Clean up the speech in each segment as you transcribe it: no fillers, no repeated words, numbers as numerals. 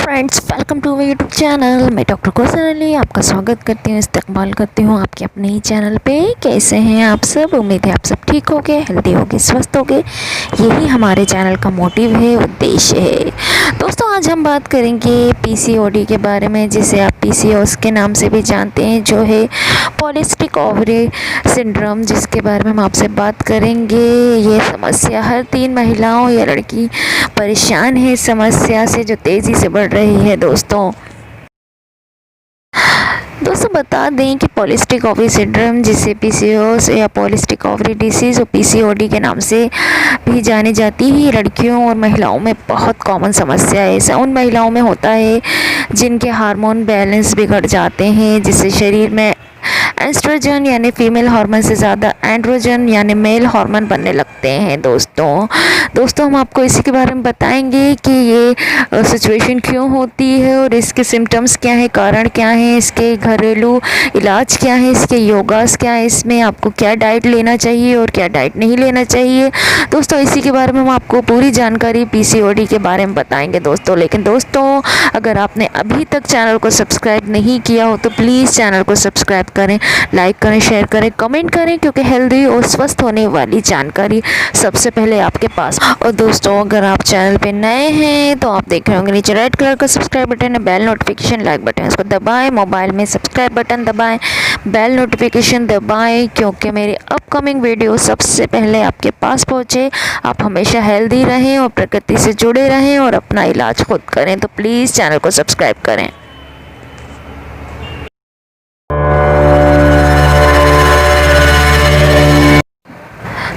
Friends, welcome to my YouTube channel. मैं doctor Kausar Ali आपका स्वागत करती हूँ, इस्तकबाल करती हूँ आपके अपने ही चैनल पे। कैसे हैं आप सब? उम्मीद है आप सब ठीक होगे, हेल्दी होगे, स्वस्थ होगे। यही हमारे चैनल का मोटिव है, उद्देश्य है। दोस्तों, आज हम बात करेंगे पीसीओडी के बारे में, जिसे आप पीसीओएस के नाम से भी जानते हैं, जो है पॉलिसिस्टिक ओवरी सिंड्रोम, जिसके बारे में हम आपसे बात करेंगे। ये समस्या हर 3 महिलाओं या लड़की परेशान है इस समस्या से, जो तेज़ी से बढ़ रही है। दोस्तों बता दें कि पॉलिसिस्टिक ओवरी सिंड्रोम, जिसे पीसीओएस या पॉलिसिस्टिक ओवरी डिसीज़ और पीसीओडी के नाम से भी जानी जाती है, लड़कियों और महिलाओं में बहुत कॉमन समस्या है। ऐसा उन महिलाओं में होता है जिनके हार्मोन बैलेंस बिगड़ जाते हैं, जिससे शरीर में एस्ट्रोजन यानी फीमेल हार्मोन से ज़्यादा एंड्रोजन यानी मेल हार्मोन बनने लगते हैं। दोस्तों हम आपको इसी के बारे में बताएंगे कि ये सिचुएशन क्यों होती है और इसके सिम्टम्स क्या है, कारण क्या है, इसके घरेलू इलाज क्या है, इसके योगास क्या है, इसमें आपको क्या डाइट लेना चाहिए और क्या डाइट नहीं लेना चाहिए। दोस्तों इसी के बारे में हम आपको पूरी जानकारी पीसीओडी के बारे में बताएंगे दोस्तों। लेकिन दोस्तों, अगर आपने अभी तक चैनल को सब्सक्राइब नहीं किया हो तो प्लीज़ चैनल को सब्सक्राइब करें, लाइक करें, शेयर करें, कमेंट करें, क्योंकि हेल्दी और स्वस्थ होने वाली जानकारी सबसे पहले आपके पास। और दोस्तों, अगर आप चैनल पे नए हैं तो आप देख रहे होंगे नीचे रेड कलर का सब्सक्राइब बटन है, बेल नोटिफिकेशन लाइक बटन, इसको दबाएं। मोबाइल में सब्सक्राइब बटन दबाएं, बेल नोटिफिकेशन दबाएं, क्योंकि मेरी अपकमिंग वीडियो सबसे पहले आपके पास पहुँचे। आप हमेशा हेल्दी रहें और प्रकृति से जुड़े रहें और अपना इलाज खुद करें, तो प्लीज़ चैनल को सब्सक्राइब करें।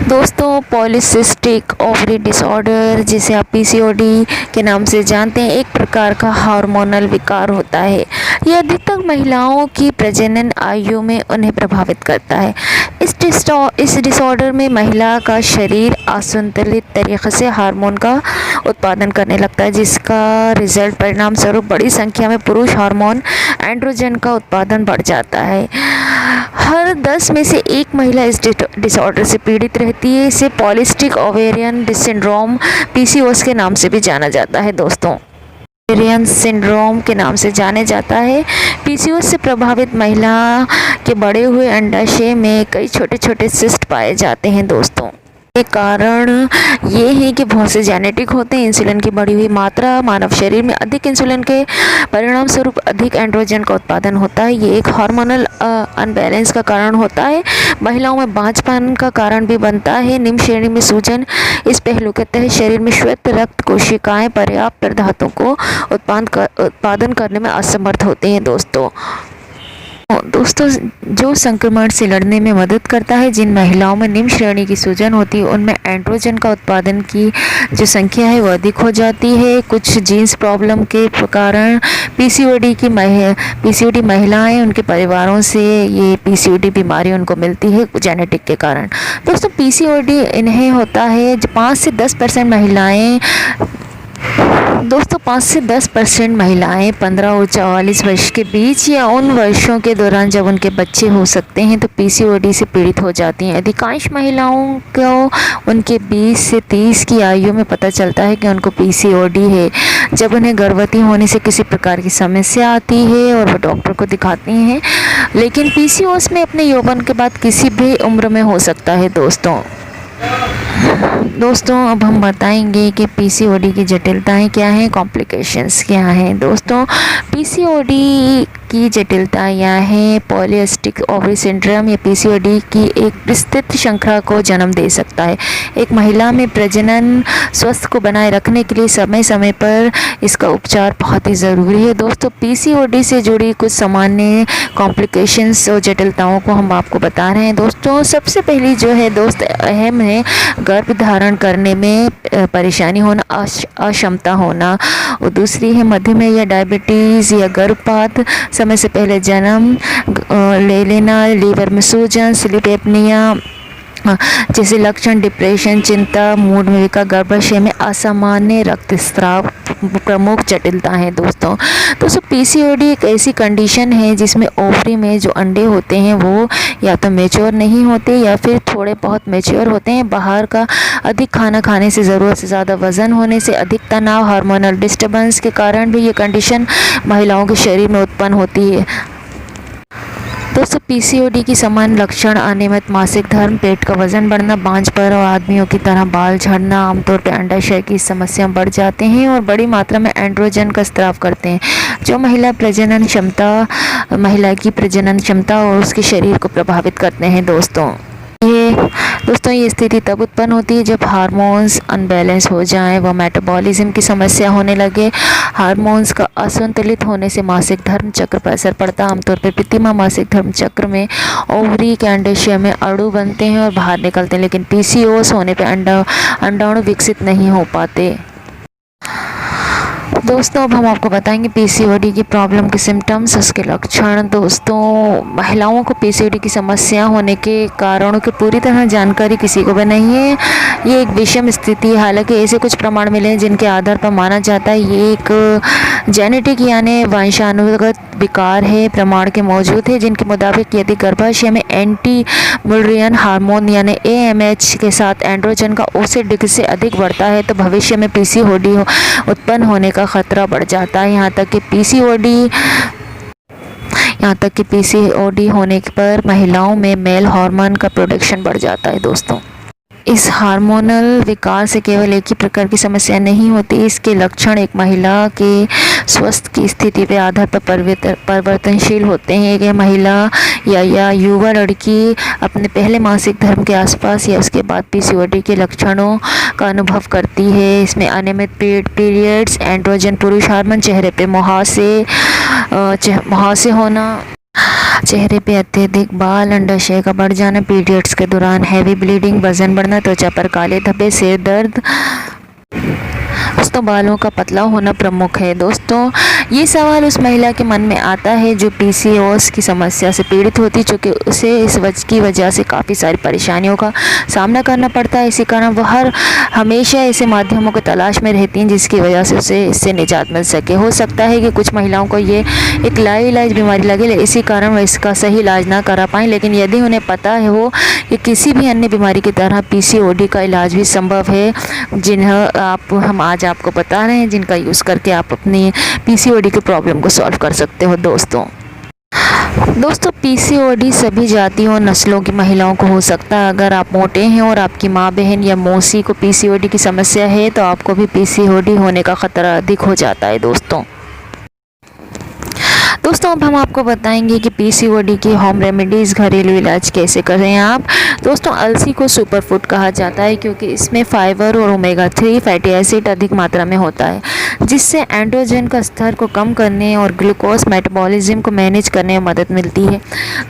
दोस्तों, पॉलिसिस्टिक ओवरी डिसऑर्डर, जिसे आप पीसीओडी के नाम से जानते हैं, एक प्रकार का हार्मोनल विकार होता है। यह अधिकतर महिलाओं की प्रजनन आयु में उन्हें प्रभावित करता है। इस डिसऑर्डर में महिला का शरीर असंतुलित तरीके से हार्मोन का उत्पादन करने लगता है, जिसका रिजल्ट परिणाम स्वरूप बड़ी संख्या में पुरुष हार्मोन एंड्रोजन का उत्पादन बढ़ जाता है। हर 10 में से 1 महिला इस डिसऑर्डर से पीड़ित रहती है। इसे पॉलिसिस्टिक ओवेरियन सिंड्रोम पीसीओएस के नाम से भी जाना जाता है। दोस्तों, ओवेरियन सिंड्रोम के नाम से जाने जाता है। पीसीओएस से प्रभावित महिला के बढ़े हुए अंडाशय में कई छोटे छोटे सिस्ट पाए जाते हैं। दोस्तों, एक कारण ये है कि बहुत से जेनेटिक होते हैं। इंसुलिन की बढ़ी हुई मात्रा, मानव शरीर में अधिक इंसुलिन के परिणाम स्वरूप अधिक एंड्रोजन का उत्पादन होता है। ये एक हार्मोनल अनबैलेंस का कारण होता है। महिलाओं में बांझपन का कारण भी बनता है। निम्न श्रेणी में सूजन इस पहलू के तहत शरीर में श्वेत रक्त कोशिकाएं पर्याप्त धातु को उत्पादन करने में असमर्थ होते हैं। दोस्तों, जो संक्रमण से लड़ने में मदद करता है, जिन महिलाओं में निम्न श्रेणी की सूजन होती है उनमें एंड्रोजन का उत्पादन की जो संख्या है वो अधिक हो जाती है। कुछ जीन्स प्रॉब्लम के कारण पीसीओडी महिलाएं, उनके परिवारों से ये पीसीओडी बीमारी उनको मिलती है जेनेटिक के कारण। दोस्तों, पीसीओडी इन्हें होता है 5 से 10% महिलाएं। दोस्तों, 5 से 10% महिलाएं 15 और 44 वर्ष के बीच या उन वर्षों के दौरान जब उनके बच्चे हो सकते हैं तो पीसीओडी से पीड़ित हो जाती हैं। अधिकांश महिलाओं को उनके 20 से 30 की आयु में पता चलता है कि उनको पीसीओडी है, जब उन्हें गर्भवती होने से किसी प्रकार की समस्या आती है और वो डॉक्टर को दिखाती हैं। लेकिन पीसीओएस में अपने यौवन के बाद किसी भी उम्र में हो सकता है। दोस्तों, अब हम बताएंगे कि पीसीओडी की जटिलताएं क्या हैं, कॉम्प्लिकेशंस क्या हैं। दोस्तों, पीसीओडी की जटिलताएं हैं पॉलिसिस्टिक ओवरी सिंड्रोम या पीसीओडी की एक विस्तृत श्रृंखला को जन्म दे सकता है। एक महिला में प्रजनन स्वस्थ को बनाए रखने के लिए समय समय पर इसका उपचार बहुत ही ज़रूरी है। दोस्तों, पीसीओडी से जुड़ी कुछ सामान्य कॉम्प्लिकेशंस और जटिलताओं को हम आपको बता रहे हैं। दोस्तों, सबसे पहली जो है अहम है, गर्भ धारण करने में परेशानी होना, अक्षमता होना। और दूसरी है मधुमेह या डायबिटीज़ या गर्भपात, समय से पहले जन्म ले लेना, लीवर में सूजन, स्लीप एपनिया, जैसे लक्षण डिप्रेशन, चिंता, मूड में विकार, गर्भाशय में असामान्य रक्तस्राव प्रमुख जटिलता है दोस्तों। पीसीओडी एक ऐसी कंडीशन है जिसमें ओवरी में जो अंडे होते हैं वो या तो मैच्योर नहीं होते या फिर थोड़े बहुत मैच्योर होते हैं। बाहर का अधिक खाना खाने से, ज़रूरत से ज़्यादा वज़न होने से, अधिक तनाव, हार्मोनल डिस्टर्बेंस के कारण भी ये कंडीशन महिलाओं के शरीर में उत्पन्न होती है। दोस्तों पीसीओडी की समान लक्षण अनियमित मासिक धर्म, पेट का वजन बढ़ना, बांझपन और आदमियों की तरह बाल झड़ना, आमतौर पर अंडाशय की समस्या बढ़ जाते हैं और बड़ी मात्रा में एंड्रोजन का स्त्राव करते हैं जो महिला की प्रजनन क्षमता और उसके शरीर को प्रभावित करते हैं। दोस्तों ये स्थिति तब उत्पन्न होती है जब हार्मोन्स अनबैलेंस हो जाएं व मेटाबॉलिज्म की समस्या होने लगे। हार्मोन्स का असंतुलित होने से मासिक धर्म चक्र पर असर पड़ता है। आमतौर पर प्रतिमाह मासिक धर्म चक्र में ओवरी के अंडाशय में अणु बनते हैं और बाहर निकलते हैं, लेकिन पीसीओएस होने पर अंडाणु विकसित नहीं हो पाते। दोस्तों अब हम आपको बताएंगे पीसीओडी की प्रॉब्लम के सिम्टम्स, उसके लक्षण। दोस्तों महिलाओं को पीसीओडी की समस्या होने के कारणों की पूरी तरह जानकारी किसी को भी नहीं है। ये एक विषम स्थिति है। हालांकि ऐसे कुछ प्रमाण मिले हैं जिनके आधार पर माना जाता है ये एक जेनेटिक यानी वंशानुगत विकार है। प्रमाण के मौजूद है जिनके मुताबिक यदि गर्भाशय में एंटी मुलरियन हार्मोन यानी एएमएच के साथ एंड्रोजन का औसत डिग्री से अधिक बढ़ता है तो भविष्य में पीसीओडी उत्पन्न होने का खतरा बढ़ जाता है। यहाँ तक कि पीसीओडी होने पर महिलाओं में मेल हार्मोन का प्रोडक्शन बढ़ जाता है। दोस्तों इस हार्मोनल विकार से केवल एक ही प्रकार की समस्या नहीं होती, इसके लक्षण एक महिला के स्वास्थ्य की स्थिति के आधार पर परिवर्तनशील होते हैं। एक महिला या युवा लड़की अपने पहले मासिक धर्म के आसपास या उसके बाद पीसीओडी के लक्षणों का अनुभव करती है। इसमें अनियमित पीरियड्स, एंड्रोजन पुरुष हार्मोन, चेहरे पे मुहासे होना, चेहरे पे अत्यधिक बाल, अंडाशय का बढ़ जाना, पीरियड्स के दौरान हैवी ब्लीडिंग, वजन बढ़ना, त्वचा पर काले धब्बे, सिर दर्द, दोस्तों बालों का पतला होना प्रमुख है। दोस्तों ये सवाल उस महिला के मन में आता है जो पीसीओएस की समस्या से पीड़ित होती है, चूँकि उसे इस वजह से काफ़ी सारी परेशानियों का सामना करना पड़ता है। इसी कारण वह हमेशा ऐसे माध्यमों की तलाश में रहती हैं जिसकी वजह से उसे इससे निजात मिल सके। हो सकता है कि कुछ महिलाओं को ये एक लाइलाज बीमारी लगे, इसी कारण वह इसका सही इलाज ना करा पाएँ, लेकिन यदि उन्हें पता है हो कि किसी भी अन्य बीमारी की तरह पीसीओडी का इलाज भी संभव है, जिन्हें हम आज आपको बता रहे हैं, जिनका यूज़ करके आप अपनी पीसीओडी के प्रॉब्लम को सॉल्व कर सकते हो। दोस्तों पीसीओडी सभी जातियों और नस्लों की महिलाओं को हो सकता है। अगर आप मोटे हैं और आपकी माँ, बहन या मौसी को पीसीओडी की समस्या है तो आपको भी पीसीओडी होने का खतरा अधिक हो जाता है। दोस्तों अब हम आपको बताएंगे कि पीसीओडी की होम रेमेडीज़, घरेलू इलाज कैसे करें आप। दोस्तों अलसी को सुपर फूड कहा जाता है क्योंकि इसमें फाइबर और ओमेगा 3 फैटी एसिड अधिक मात्रा में होता है, जिससे एंड्रोजन का स्तर को कम करने और ग्लूकोज मेटाबॉलिज्म को मैनेज करने में मदद मिलती है।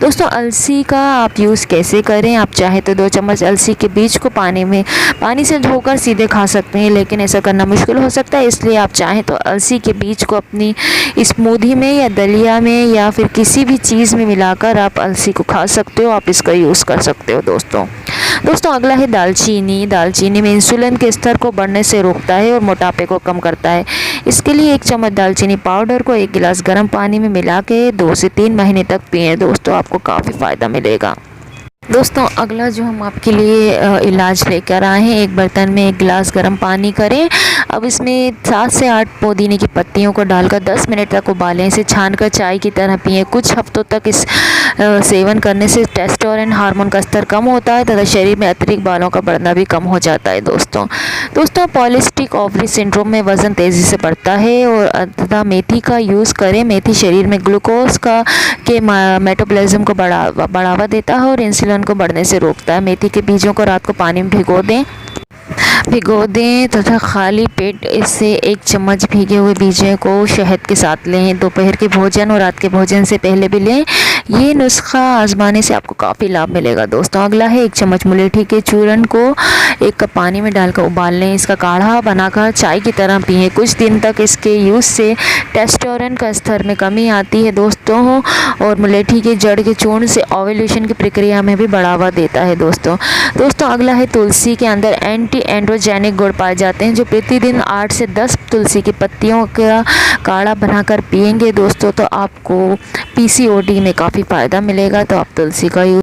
दोस्तों अलसी का आप यूज़ कैसे करें, आप चाहे तो 2 चम्मच अलसी के बीज को पानी से धोकर सीधे खा सकते हैं, लेकिन ऐसा करना मुश्किल हो सकता है, इसलिए आप चाहें तो अलसी के बीज को अपनी स्मूदी में या दलिया में या फिर किसी भी चीज़ में मिलाकर आप अलसी को खा सकते हो, आप इसका यूज़ कर सकते हो। दोस्तों अगला है दालचीनी में इंसुलिन के स्तर को बढ़ने से रोकता है और मोटापे को कम करता है। इसके लिए 1 चम्मच दालचीनी पाउडर को 1 गिलास गर्म पानी में मिला के 2 से 3 महीने तक पिएं। दोस्तों आपको काफ़ी फ़ायदा मिलेगा। दोस्तों अगला जो हम आपके लिए इलाज लेकर आए हैं, एक बर्तन में 1 गिलास गर्म पानी करें। अब इसमें 7 से 8 पुदीने की पत्तियों को डालकर 10 मिनट तक उबालें। इसे छानकर चाय की तरह पिएं। कुछ हफ्तों तक इस सेवन करने से टेस्टोस्टेरोन हार्मोन का स्तर कम होता है तथा शरीर में अतिरिक्त बालों का बढ़ना भी कम हो जाता है। दोस्तों पॉलिसिस्टिक ओवरी सिंड्रोम में वज़न तेज़ी से बढ़ता है और तथा मेथी का यूज़ करें। मेथी शरीर में ग्लूकोज के मेटाबॉलिज्म को बढ़ावा देता है और इंसुलिन को बढ़ने से रोकता है। मेथी के बीजों को रात को पानी में भिगो दें तथा खाली पेट इससे 1 चम्मच भीगे हुए बीजों को शहद के साथ लें। दोपहर के भोजन और रात के भोजन से पहले भी लें। ये नुस्खा आजमाने से आपको काफ़ी लाभ मिलेगा दोस्तों। अगला है 1 चम्मच मुलेठी के चूर्ण को 1 कप पानी में डालकर उबाल लें। इसका काढ़ा बनाकर चाय की तरह पिएं। कुछ दिन तक इसके यूज़ से टेस्टोस्टेरोन का स्तर में कमी आती है दोस्तों, और मुलेठी के जड़ के चूर्ण से ओव्यूलेशन की प्रक्रिया में भी बढ़ावा देता है दोस्तों। अगला है तुलसी के अंदर एंटी एंड्रोजेनिक गुण पाए जाते हैं। जो प्रतिदिन 8 से 10 तुलसी की पत्तियों का काढ़ा बनाकर पिएंगे दोस्तों तो आपको पीसीओडी में काफ़ी फ़ायदा मिलेगा। तो आप तुलसी का यूज़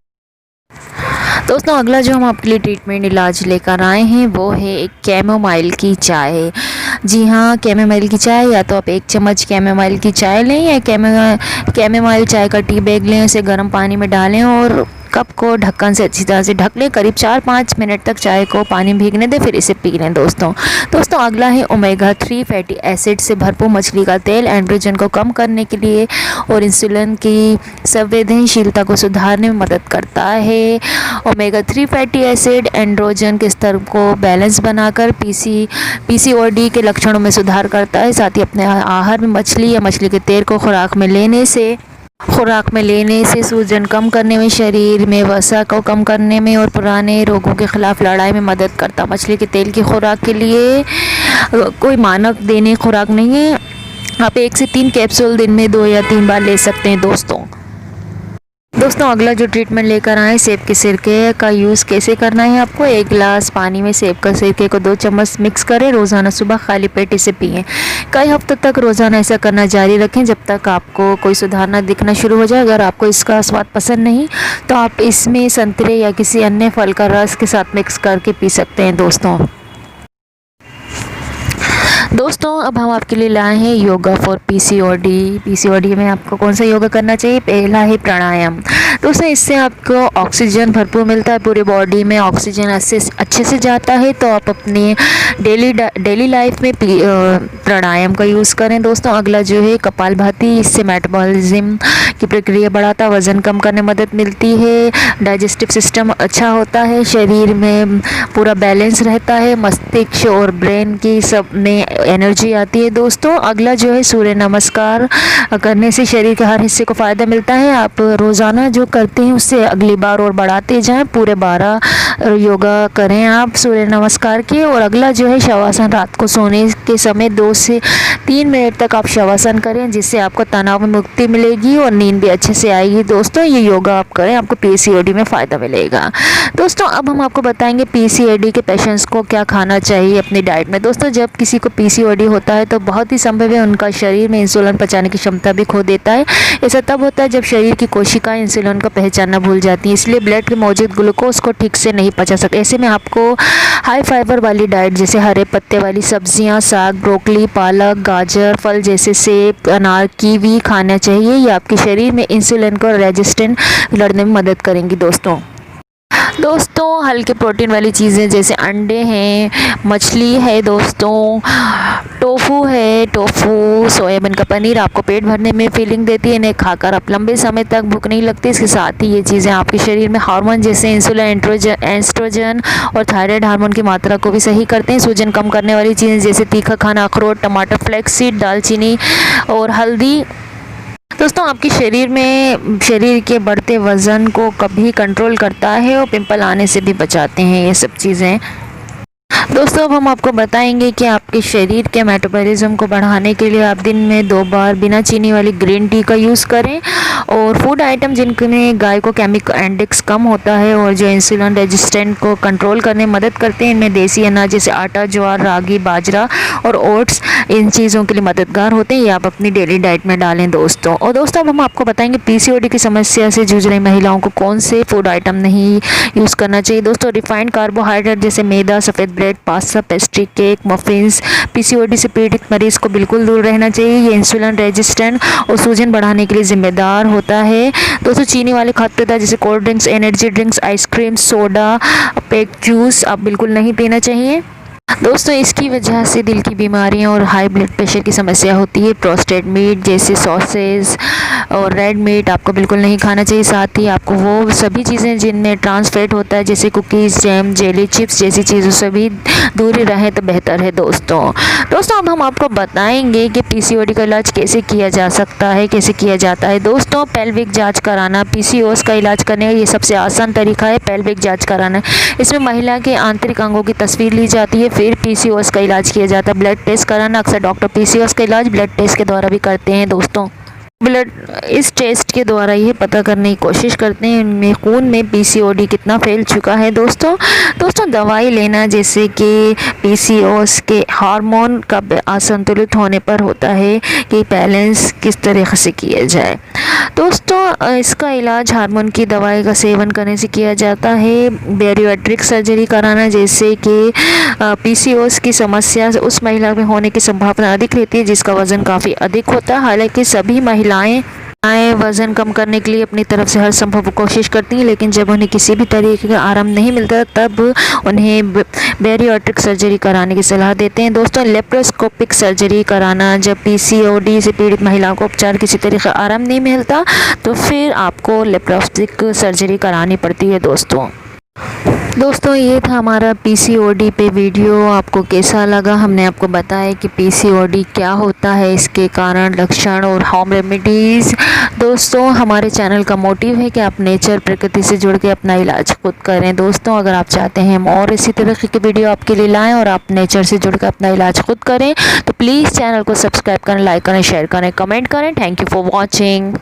दोस्तों। अगला जो हम आपके लिए ट्रीटमेंट इलाज लेकर आए हैं वो है एक कैमोमाइल की चाय। जी हाँ, कैमोमाइल की चाय, या तो आप 1 चम्मच कैमोमाइल की चाय लें या कैमोमाइल चाय का टी बैग लें, उसे गर्म पानी में डालें और कप को ढक्कन से अच्छी तरह से ढक लें। करीब 4-5 मिनट तक चाय को पानी में भीगने दें, फिर इसे पी लें दोस्तों। अगला है ओमेगा 3 फैटी एसिड से भरपूर मछली का तेल। एंड्रोजन को कम करने के लिए और इंसुलिन की संवेदनशीलता को सुधारने में मदद करता है। ओमेगा 3 फैटी एसिड एंड्रोजन के स्तर को बैलेंस बनाकर पीसीओडी के लक्षणों में सुधार करता है। साथ ही अपने आहार में मछली या मछली के तेल को खुराक में लेने से सूजन कम करने में, शरीर में वसा को कम करने में और पुराने रोगों के खिलाफ लड़ाई में मदद करता। मछली के तेल की खुराक के लिए कोई मानक देने खुराक नहीं है। आप 1 से 3 कैप्सूल दिन में 2 या 3 बार ले सकते हैं दोस्तों। अगला जो ट्रीटमेंट लेकर आए, सेब के सिरके का यूज़ कैसे करना है आपको। 1 गिलास पानी में सेब का सिरके को 2 चम्मच मिक्स करें। रोज़ाना सुबह खाली पेट इसे पिएं। कई हफ्तों तक रोज़ाना ऐसा करना जारी रखें जब तक आपको कोई सुधार ना दिखना शुरू हो जाए। अगर आपको इसका स्वाद पसंद नहीं तो आप इसमें संतरे या किसी अन्य फल का रस के साथ मिक्स करके पी सकते हैं दोस्तों। अब हम आपके लिए लाए हैं योगा फॉर पीसीओडी में आपको कौन सा योगा करना चाहिए। पहला है प्राणायाम। दोस्तों, इससे आपको ऑक्सीजन भरपूर मिलता है, पूरे बॉडी में ऑक्सीजन अच्छे से जाता है। तो आप अपनी डेली लाइफ में प्राणायाम का यूज़ करें दोस्तों। अगला जो है कपालभाति। इससे मेटाबॉलिज्म की प्रक्रिया बढ़ाता, वज़न कम करने में मदद मिलती है, डाइजेस्टिव सिस्टम अच्छा होता है, शरीर में पूरा बैलेंस रहता है, मस्तिष्क और ब्रेन की सब में एनर्जी आती है दोस्तों। अगला जो है सूर्य नमस्कार करने से शरीर के हर हिस्से को फ़ायदा मिलता है। आप रोज़ाना जो करते हैं उससे अगली बार और बढ़ाते जाएं। पूरे 12 योगा करें आप सूर्य नमस्कार के। और अगला जो है शवासन। रात को सोने के समय 2 से 3 मिनट तक आप शवासन करें, जिससे आपको तनाव में मुक्ति मिलेगी और नींद भी अच्छे से आएगी दोस्तों। ये योगा आप करें, आपको पीसीओडी में फ़ायदा मिलेगा दोस्तों। अब हम आपको बताएंगे पीसीओडी के पेशेंट्स को क्या खाना चाहिए अपनी डाइट में। दोस्तों, जब किसी को पीसीओडी होता है तो बहुत ही संभव है उनका शरीर में इंसुलिन पचाने की क्षमता भी खो देता है। ऐसा तब होता है जब शरीर की कोशिकाएं इंसुलिन को पहचानना भूल जाती हैं, इसलिए ब्लड में मौजूद ग्लूकोज को ठीक से नहीं पचा सकते। ऐसे में आपको हाई फाइबर वाली डाइट जैसे हरे पत्ते वाली सब्जियां, साग, ब्रोकली, पालक, गाजर, फल जैसे सेब, अनार, कीवी खाना चाहिए। ये आपके शरीर में इंसुलिन को रेजिस्टेंट लड़ने में मदद करेंगी दोस्तों। हल्के प्रोटीन वाली चीज़ें जैसे अंडे हैं, मछली है दोस्तों, टोफू, सोयाबीन का पनीर आपको पेट भरने में फीलिंग देती है। इन्हें खाकर आप लंबे समय तक भूख नहीं लगती। इसके साथ ही ये चीज़ें आपके शरीर में हार्मोन जैसे इंसुलिन, एस्ट्रोजन और थायराइड हार्मोन की मात्रा को भी सही करते हैं। सूजन कम करने वाली चीज़ें जैसे तीखा खाना, अखरोट, टमाटर, फ्लैक्सीड, दालचीनी और हल्दी दोस्तों आपके शरीर के बढ़ते वज़न को कभी कंट्रोल करता है और पिंपल आने से भी बचाते हैं ये सब चीज़ें। दोस्तों, अब हम आपको बताएंगे कि आपके शरीर के मेटाबॉलिज्म को बढ़ाने के लिए आप दिन में 2 बार बिना चीनी वाली ग्रीन टी का यूज़ करें। और फूड आइटम जिनमें गाय को केमिकल इंडेक्स कम होता है और जो इंसुलिन रेजिस्टेंट को कंट्रोल करने में मदद करते हैं, इनमें देसी अनाज जैसे आटा, ज्वार, रागी, बाजरा और ओट्स इन चीज़ों के लिए मददगार होते हैं। ये आप अपनी डेली डाइट में डालें दोस्तों। और दोस्तों, अब हम आपको बताएंगे पीसीओडी की समस्या से जूझ रही महिलाओं को कौन से फूड आइटम नहीं यूज़ करना चाहिए। दोस्तों, रिफाइंड कार्बोहाइड्रेट जैसे मैदा, सफ़ेद bread, pasta, pastry, cake, muffins PCOD से पीड़ित मरीज को बिल्कुल दूर रहना चाहिए। ये इंसुलिन रेजिस्टेंट और सूजन बढ़ाने के लिए जिम्मेदार होता है। दोस्तों, चीनी वाले खाद्य पदार्थ जैसे cold drinks, energy drinks, ice cream, soda, pack juice आप बिल्कुल नहीं पीना चाहिए। दोस्तों, इसकी वजह से दिल की बीमारियां और हाई ब्लड प्रेशर की समस्या होती है। प्रोस्टेट मीट जैसे सॉसेज और रेड मीट आपको बिल्कुल नहीं खाना चाहिए। साथ ही आपको वो सभी चीज़ें जिनमें ट्रांस फैट होता है जैसे कुकीज़, जैम, जेली, चिप्स जैसी चीज़ों से भी दूरी रहे तो बेहतर है दोस्तों। अब हम आपको बताएंगे कि पीसीओडी का इलाज कैसे किया जा सकता है, कैसे किया जाता है। दोस्तों, पेल्विक जांच कराना पीसीओएस का इलाज करने का ये सबसे आसान तरीका है, पेल्विक जांच कराना। इसमें महिला के आंतरिक अंगों की तस्वीर ली जाती है, फिर पीसीओएस का इलाज किया जाता है। ब्लड टेस्ट कराना, अक्सर डॉक्टर पीसीओएस का इलाज ब्लड टेस्ट के द्वारा भी करते हैं दोस्तों। इस टेस्ट के द्वारा ये पता करने की कोशिश करते हैं इनमें खून में पीसीओडी कितना फैल चुका है दोस्तों। दवाई लेना जैसे कि पीसीओएस के हार्मोन का असंतुलित होने पर होता है कि बैलेंस किस तरीके से किया जाए। दोस्तों, इसका इलाज हार्मोन की दवाई का सेवन करने से किया जाता है। बैरिएट्रिक सर्जरी कराना जैसे कि पीसीओएस की समस्या उस महिला में होने की संभावना अधिक रहती है जिसका वज़न काफ़ी अधिक होता है। हालांकि सभी महिलाएं वज़न कम करने के लिए अपनी तरफ से हर संभव कोशिश करती हैं, लेकिन जब उन्हें किसी भी तरीके का आराम नहीं मिलता तब उन्हें बैरिएट्रिक सर्जरी कराने की सलाह देते हैं। दोस्तों, लेप्रोस्कोपिक सर्जरी कराना, जब पीसीओडी से पीड़ित महिलाओं को उपचार किसी तरीके का आराम नहीं मिलता तो फिर आपको लेप्रोस्कोपिक सर्जरी करानी पड़ती है दोस्तों, ये था हमारा पीसीओडी पे वीडियो। आपको कैसा लगा? हमने आपको बताया कि पीसीओडी क्या होता है, इसके कारण, लक्षण और होम रेमेडीज़। दोस्तों, हमारे चैनल का मोटिव है कि आप नेचर, प्रकृति से जुड़ के अपना इलाज खुद करें। दोस्तों, अगर आप चाहते हैं हम और इसी तरह की वीडियो आपके लिए लाएँ और आप नेचर से जुड़ कर अपना इलाज खुद करें तो प्लीज़ चैनल को सब्सक्राइब करें, लाइक करें, शेयर करें, कमेंट करें। Thank you for watching.